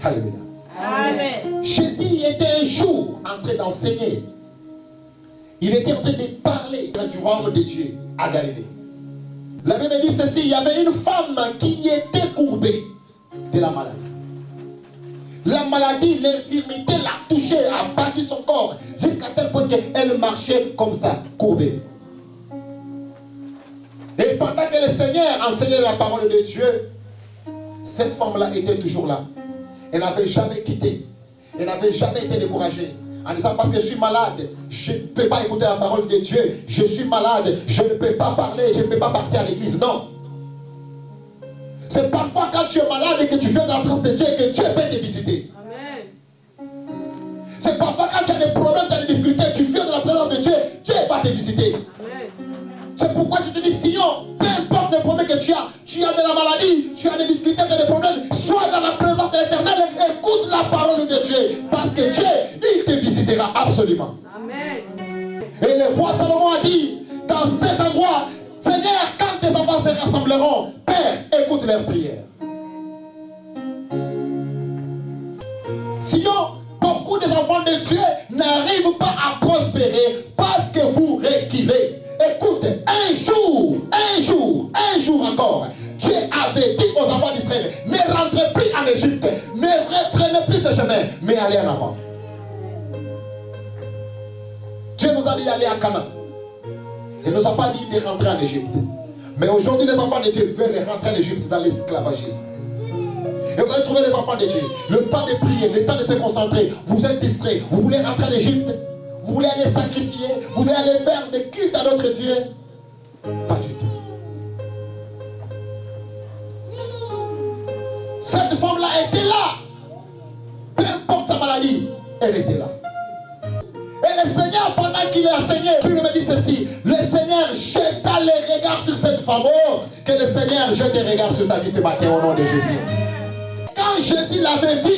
Alléluia. Amen. Jésus était un jour en train d'enseigner. Il était en train de parler du royaume de Dieu à Galilée. La Bible dit ceci, il y avait une femme qui était courbée de la maladie. La maladie, l'infirmité l'a touchée, a battu son corps, jusqu'à tel point qu'elle marchait comme ça, courbée. Et pendant que le Seigneur enseignait la parole de Dieu, cette femme-là était toujours là. Elle n'avait jamais quitté. Elle n'avait jamais été découragée. En disant parce que je suis malade, je ne peux pas écouter la parole de Dieu. Je suis malade, je ne peux pas parler, je ne peux pas partir à l'église. Non. C'est parfois quand tu es malade et que tu viens dans la présence de Dieu que Dieu peut te visiter. Amen. C'est parfois quand tu as des problèmes, tu as des difficultés, tu viens dans la présence de Dieu, Dieu va te visiter. Amen. C'est pourquoi je te dis, sinon, peu importe les problèmes que tu as de la maladie, tu as des difficultés, tu as des problèmes, sois dans la présence de l'Éternel, écoute la parole de Dieu, parce que Dieu, il te visitera absolument. Amen. Et le roi Salomon a dit, dans cet endroit, Seigneur, quand tes enfants se rassembleront, Père, écoute leurs prières. Sinon, beaucoup des enfants de Dieu n'arrivent pas à prospérer parce que vous reculez. Écoute, un jour encore, Dieu avait dit aux enfants d'Israël, ne rentrez plus en Égypte, ne reprenez plus ce chemin, mais allez en avant. Dieu nous a dit d'aller à Canaan. Il ne nous a pas dit de rentrer en Égypte. Mais aujourd'hui, les enfants de Dieu veulent rentrer en Égypte dans l'esclavagisme. Et vous allez trouver les enfants de Dieu. Le temps de prier, le temps de se concentrer. Vous êtes distraits. Vous voulez rentrer en Égypte. Vous voulez aller sacrifier. Vous voulez aller faire des cultes à d'autres dieux. Pas du tout. Cette femme-là était là. Peu importe sa maladie, elle était là. Et le Seigneur, pendant qu'il a enseigné, puis il me dit ceci. Le Seigneur jeta les regards sur cette femme. Oh, que le Seigneur jette les regards sur ta vie ce matin au nom de Jésus. Quand Jésus l'avait vu,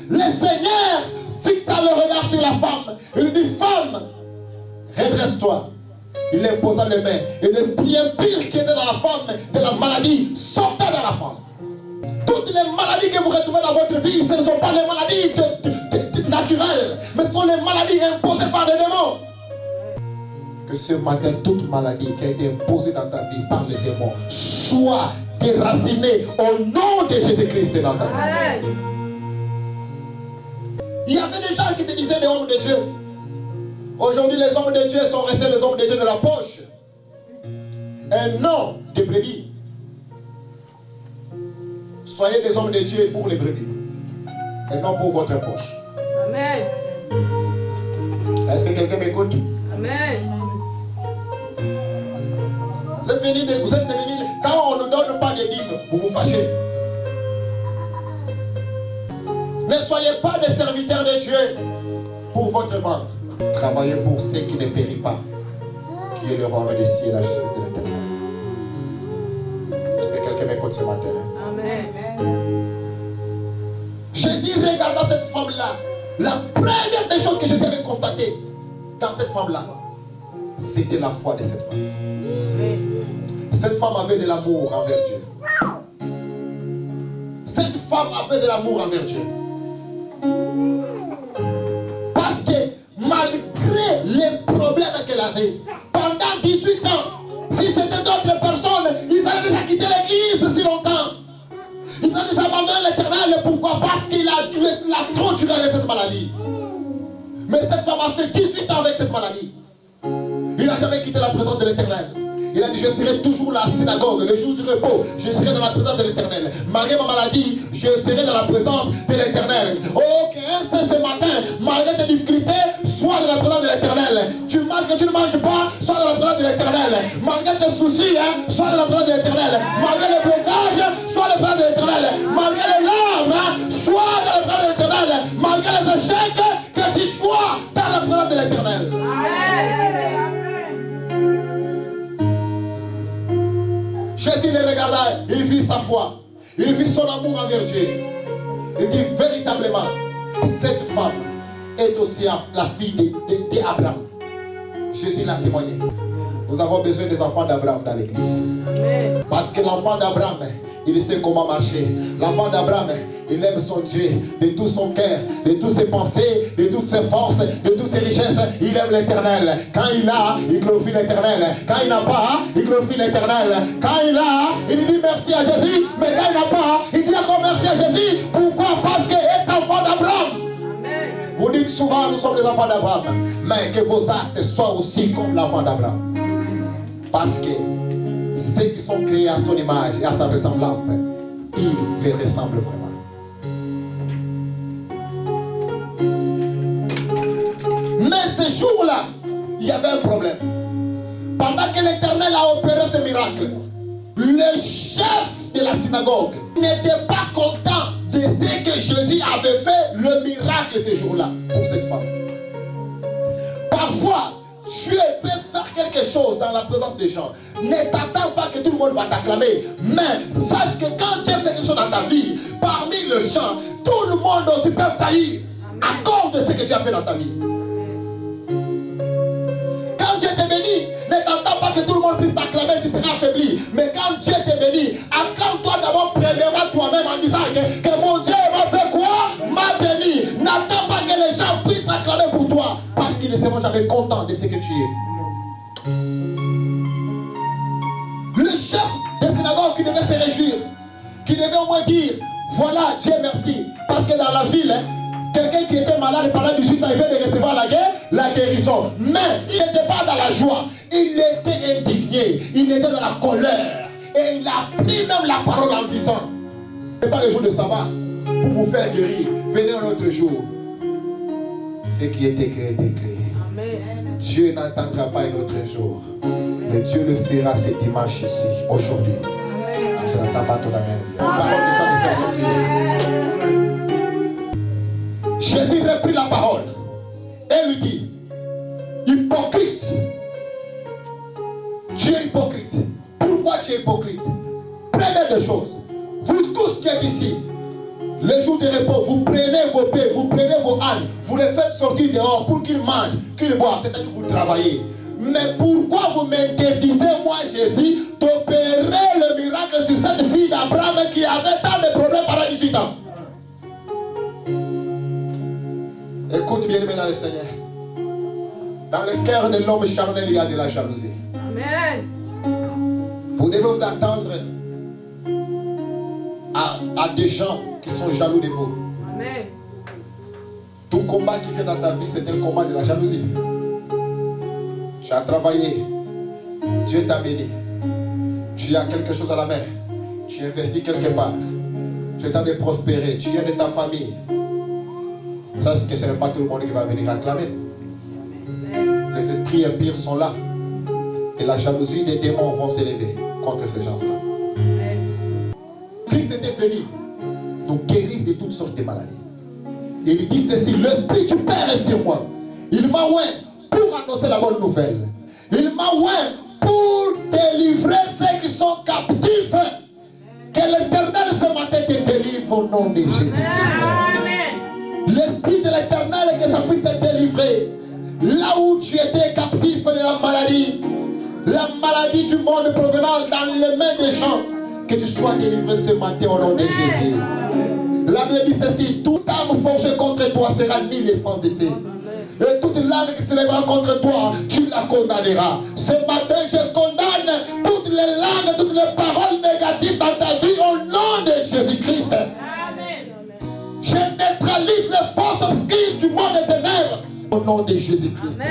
le Seigneur fixa le regard sur la femme. Il lui dit, femme, redresse-toi. Il lui posa les mains. Et l'esprit impur qui était dans la femme, de la maladie, sortait dans la femme. Toutes les maladies que vous retrouvez dans votre vie, ce ne sont pas les maladies naturelles, mais ce sont les maladies imposées par des démons. Que ce matin, toute maladie qui a été imposée dans ta vie par les démons soit déracinée au nom de Jésus-Christ de Nazareth. Il y avait des gens qui se disaient des hommes de Dieu. Aujourd'hui, les hommes de Dieu sont restés les hommes de Dieu de la poche. Un nom de brebis. Soyez des hommes de Dieu pour les brebis et non pour votre poche. Amen. Est-ce que quelqu'un m'écoute? Amen. Vous êtes venus, quand on ne donne pas de dîmes, vous vous fâchez. Ne soyez pas des serviteurs de Dieu pour votre ventre. Travaillez pour ceux qui ne périssent pas, qui est le royaume des cieux et la justice de l'Éternel. Est-ce que quelqu'un m'écoute ce matin? Amen. Jésus regarda cette femme-là. La première des choses que Jésus avait constatées dans cette femme-là, c'était la foi de cette femme. Cette femme avait de l'amour envers Dieu. Cette femme avait de l'amour envers Dieu. Parce que malgré les problèmes qu'elle avait, pendant 18 ans, si c'était d'autres personnes, ils allaient déjà quitter l'église si longtemps. Ils ont déjà abandonné l'Éternel. Pourquoi? Parce qu'il a trop duré avec cette maladie. Mais cette femme a fait 18 ans avec cette maladie. Il n'a jamais quitté la présence de l'Éternel. Il a dit, je serai toujours la synagogue, le jour du repos, je serai dans la présence de l'Éternel. Malgré ma maladie, je serai dans la présence de l'Éternel. Oh, qu'un ce matin, malgré tes difficultés, sois dans la présence de l'Éternel. Tu manges que tu ne manges pas, sois dans la présence de l'Éternel. Malgré tes soucis, sois dans la présence de l'Éternel. Malgré les blocages, sois dans la présence de l'Éternel. Malgré les larmes, sois dans la présence de l'Éternel. Malgré les échecs, que tu sois dans la présence de l'Éternel. Jésus le regarda, il vit sa foi, il vit son amour envers Dieu. Il dit véritablement, cette femme est aussi la fille d'Abraham. Jésus l'a témoigné. Nous avons besoin des enfants d'Abraham dans l'église. Parce que l'enfant d'Abraham, il sait comment marcher. L'enfant d'Abraham, il aime son Dieu de tout son cœur, de toutes ses pensées, de toutes ses forces, de toutes ses richesses. Il aime l'Éternel. Quand il a, il glorifie l'Éternel. Quand il n'a pas, il glorifie l'Éternel. Quand il a, il dit merci à Jésus. Mais quand il n'a pas, il dit encore merci à Jésus. Pourquoi? Parce qu'il est enfant d'Abraham. Vous dites souvent, nous sommes les enfants d'Abraham. Mais que vos actes soient aussi comme l'enfant d'Abraham. Parce que ceux qui sont créés à son image et à sa ressemblance, il les ressemble vraiment. Mais ce jour-là, il y avait un problème. Pendant que l'Éternel a opéré ce miracle, le chef de la synagogue n'était pas content de ce que Jésus avait fait le miracle ce jour-là pour cette femme. Parfois, Dieu peut faire quelque chose dans la présence des gens. Ne t'attends pas que tout le monde va t'acclamer. Mais sache que quand Dieu fait quelque chose dans ta vie, parmi les gens, tout le monde aussi peut taillir à cause de ce que Dieu a fait dans ta vie. Quand Dieu te bénit, ne t'attends pas que tout le monde puisse t'acclamer, tu seras affaibli. Mais quand Dieu te bénit, acclame-toi d'abord premièrement toi-même en disant que mon Dieu m'a fait quoi? M'a béni. N'attends pas que les gens puissent t'acclamer pour toi, parce qu'ils ne seront jamais contents de ce que tu es. Le chef des synagogues qui devait se réjouir, qui devait au moins dire, voilà Dieu merci, parce que dans la ville, quelqu'un qui était malade pendant 18 ans, il vient de recevoir la guérison. Mais il n'était pas dans la joie, il était indigné, il était dans la colère. Et il a pris même la parole en disant, ce n'est pas le jour de sabbat pour vous faire guérir, venez un autre jour. Ce qui est écrit est écrit. Dieu n'attendra pas un autre jour. Mais Dieu le fera ce dimanche ici, aujourd'hui. Je n'attends pas ton amen. Jésus reprit la parole et lui dit, hypocrite, tu es hypocrite. Pourquoi tu es hypocrite? Première des choses, vous tous qui êtes ici, les jours de repos, vous prenez vos bœufs, vous prenez vos ânes, vous les faites sortir dehors pour qu'ils mangent, qu'ils boivent, c'est-à-dire que vous travaillez. Mais pourquoi vous m'interdisez, moi Jésus, d'opérer le miracle sur cette fille d'Abraham qui avait tant de problèmes pendant 18 ans? Écoute bien, dans le Seigneur. Dans le cœur de l'homme charnel, il y a de la jalousie. Amen. Vous devez vous attendre à des gens qui sont jaloux de vous. Amen. Tout combat qui vient dans ta vie, c'est un combat de la jalousie. Tu as travaillé, Dieu t'a béni, tu as quelque chose à la main, tu investis quelque part, tu es en train de prospérer, tu viens de ta famille. Sache que ce n'est pas tout le monde qui va venir acclamer. Les esprits impurs sont là. Et la jalousie des démons vont s'élever contre ces gens-là. Christ était venu nous guérir de toutes sortes de maladies. Et il dit ceci, l'Esprit du Père est sur moi. Il m'a oint pour annoncer la bonne nouvelle. Il m'a oint pour délivrer ceux qui sont captifs. Que l'Éternel ce matin te délivre au nom de Jésus-Christ. L'Esprit de l'Éternel, que ça puisse te délivrer. Là où tu étais captif de la maladie du monde provenant dans les mains des gens, que tu sois délivré ce matin au nom de Jésus. La Bible dit ceci, toute arme forgée contre toi sera nulle et sans effet. Et toute langue qui se lèvera contre toi, tu la condamneras. Ce matin, je condamne toutes les langues, toutes les paroles négatives dans ta vie au nom de Jésus-Christ. Je neutralise les forces obscures du monde des ténèbres. Au nom de Jésus-Christ.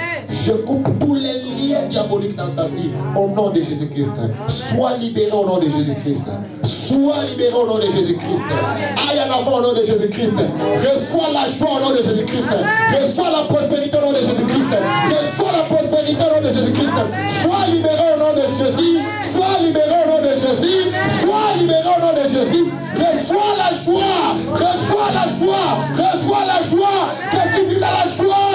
Je coupe tous les liens diaboliques dans ta vie. Au nom de Jésus-Christ. Sois libéré au nom de Jésus-Christ. Sois libéré au nom de Jésus-Christ. Aille en avant au nom de Jésus-Christ. Reçois la joie au nom de Jésus-Christ. Reçois la prospérité au nom de Jésus-Christ. Reçois la prospérité au nom de Jésus-Christ. Sois libéré au nom de Jésus. Sois libéré au nom de Jésus. Sois libéré au nom de Jésus. Reçois la joie. Reçois la joie. Reçois la joie. Que tu vis dans la joie.